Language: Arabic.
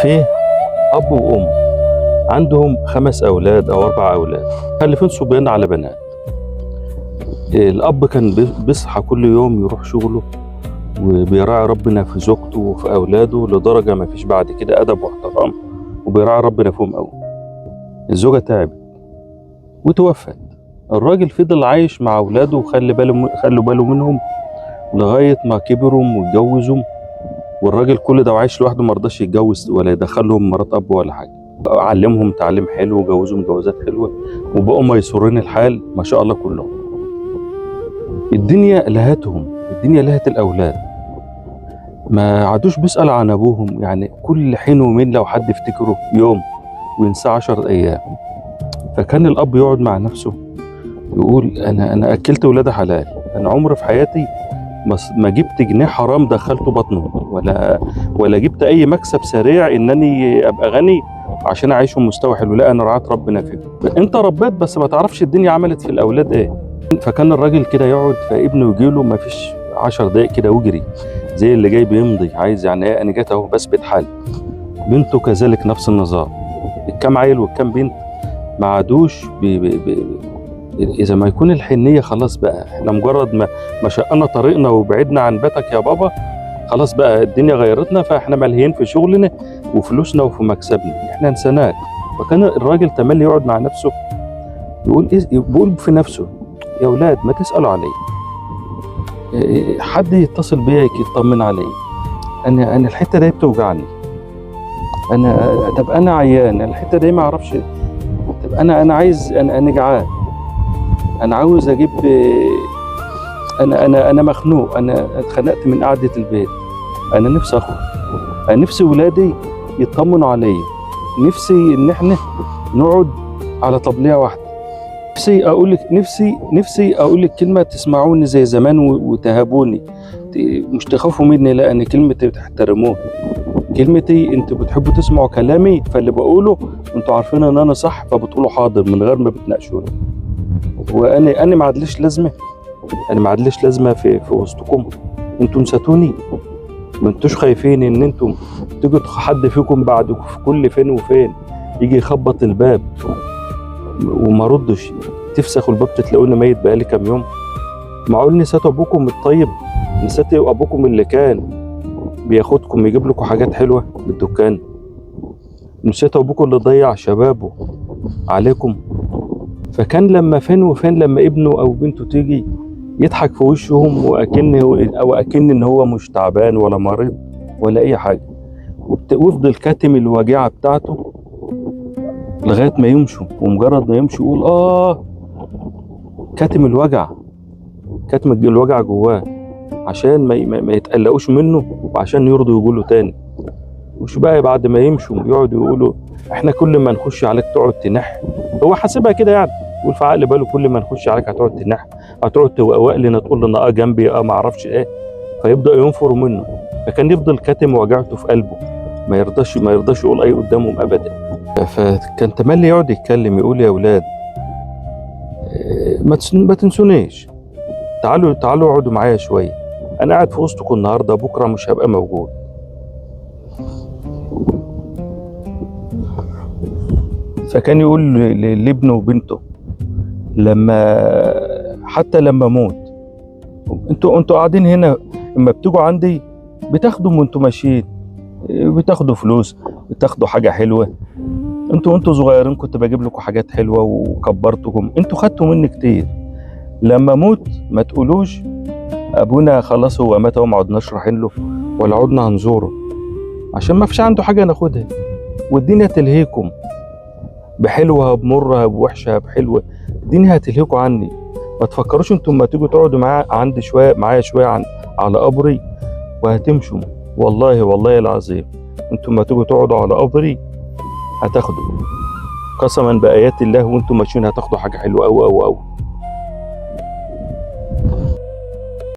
في أب وأم عندهم 5 أولاد أو 4 أولاد، مخلفين صبيان على بنات. الأب كان بيصحى كل يوم يروح شغله وبيراعي ربنا في زوجته وفي أولاده لدرجة ما فيش بعد كده أدب واحترام، وبيراعي ربنا فيهم أوي. الزوجة تعبت وتوفت، الراجل فضل عايش مع أولاده خلوا باله منهم لغاية ما كبروا واتجوزوا. والراجل كل ده وعايش لوحده، مرضاش يتجوز ولا يدخلهم مرات أب ولا حاجة. علمهم تعليم حلو وجوزهم جوازات حلوة وبقوا ميسورين الحال ما شاء الله كلهم. الدنيا لهتهم، الدنيا لهت الأولاد، ما عادوش بيسأل عن أبوهم. يعني كل حين ومين لو حد يفتكره يوم وينسى 10 أيام. فكان الأب يقعد مع نفسه يقول أنا أكلت ولادي حلال، أنا عمري في حياتي ما جبت جنيه حرام دخلته بطنه، ولا جبت أي مكسب سريع إنني أبقى غني عشان أعيشهم مستوى حلو. لا، أنا رعاية ربنا فيهم. أنت ربيت بس ما تعرفش الدنيا عملت في الأولاد إيه. فكان الراجل كده يقعد فابنه يجيله ما فيش 10 دقايق كده ويجري زي اللي جاي بيمضي، عايز يعني إيه، أنا جيت أهو بثبت حالي. بنته كذلك نفس النظام. الكام عيل والكام بنت ما عادوش إذا ما يكون الحنية خلاص بقى، احنا مجرد ما شقنا طريقنا وبعدنا عن بيتك يا بابا، خلاص بقى الدنيا غيرتنا، فاحنا ملهيين في شغلنا وفلوسنا وفي مكسبنا، احنا انسانات. فكان الراجل تملي يقعد مع نفسه يقول بيقول في نفسه يا اولاد ما تسألوا علي، حد يتصل بيا يطمن علي، انا الحتة دي بتوجعني، طب انا عيان، الحتة دي ما اعرفش، طب انا عايز، انا جعان، انا عاوز اجيب، انا مخنوق، انا اتخنقت من قعده البيت، انا نفسي اخرج، انا نفسي ولادي يطمنوا عليا، نفسي ان احنا نقعد على طبليه واحده، نفسي اقول لك كلمه تسمعوني زي زمان وتهابوني، مش تخافوا مني، لا انا كلمتي بتحترموها، كلمتي انتوا بتحبوا تسمعوا كلامي، فاللي بقوله انتوا عارفين ان انا صح فبتقولوا حاضر من غير ما بتناقشوني. وانا ما عادليش لازمه، انا ما عادليش لازمه في وسطكم، انتوا نسيتوني، ما انتوش خايفين ان انتم تيجوا حد فيكم بعد في كل فين وفين يجي يخبط الباب وما ردش، تفسخوا الباب تلاقوني ميت بقالي كام يوم. معقول نسيتوا ابوكم الطيب؟ نسيتوا ابوكم اللي كان بياخدكم يجيب لكم حاجات حلوه بالدكان؟ نسيتوا ابوكم اللي ضيع شبابه عليكم؟ فكان لما فين وفين لما ابنه او بنته تيجي يضحك في وشهم واكن ان هو مش تعبان ولا مريض ولا اي حاجه، ويفضل كاتم الوجيعه بتاعته لغايه ما يمشوا، ومجرد ما يمشوا يقول كاتم الوجع جواه عشان ما يتقلقوش منه وعشان يرضوا يقولوا تاني. مش بقى بعد ما يمشوا يقعدوا يقولوا احنا كل ما نخش عليك تقعد تنح. هو حاسبها كده يعني، يقول في عقل باله كل ما نخش عليك هتقعد تنح، هتقعد توقوق لنا، تقول لنا جنبي ما اعرفش ايه، فيبدا ينفروا منه. فكان يفضل كاتم وجعته في قلبه، ما يرضاش يقول اي قدامهم ابدا. فكان تملي يقعد يتكلم يقول يا اولاد ما تنسونيش، تعالوا اقعدوا معايا شويه، انا قاعد في وسطكم النهارده، بكره مش هبقى موجود. فكان يقول لابنه وبنته حتى لما اموت انتوا قاعدين هنا، اما بتيجوا عندي بتاخدوا وانتوا ماشيين، بتاخدوا فلوس، بتاخدوا حاجه حلوه، انتوا صغيرين كنت بجيب لكم حاجات حلوه وكبرتكم، انتوا خدتوا مني كتير. لما اموت ما تقولوش ابونا خلاص هو مات وما عدناش رايحين له ولا عدنا هنزوره، عشان ما فيش عنده حاجه ناخدها، والدنيا تلهيكم بحلوها بمرها بوحشها بحلوه، الدنيا هتلهيكوا عني. ما تفكروش انتم ما تيجوا تقعدوا معايا شويه على قبري وهتمشوا، والله العظيم انتم ما تيجوا تقعدوا على قبري هتاخدوا قسما بآيات الله، وانتم ماشيين هتاخدوا حاجه حلوه قوي قوي قوي.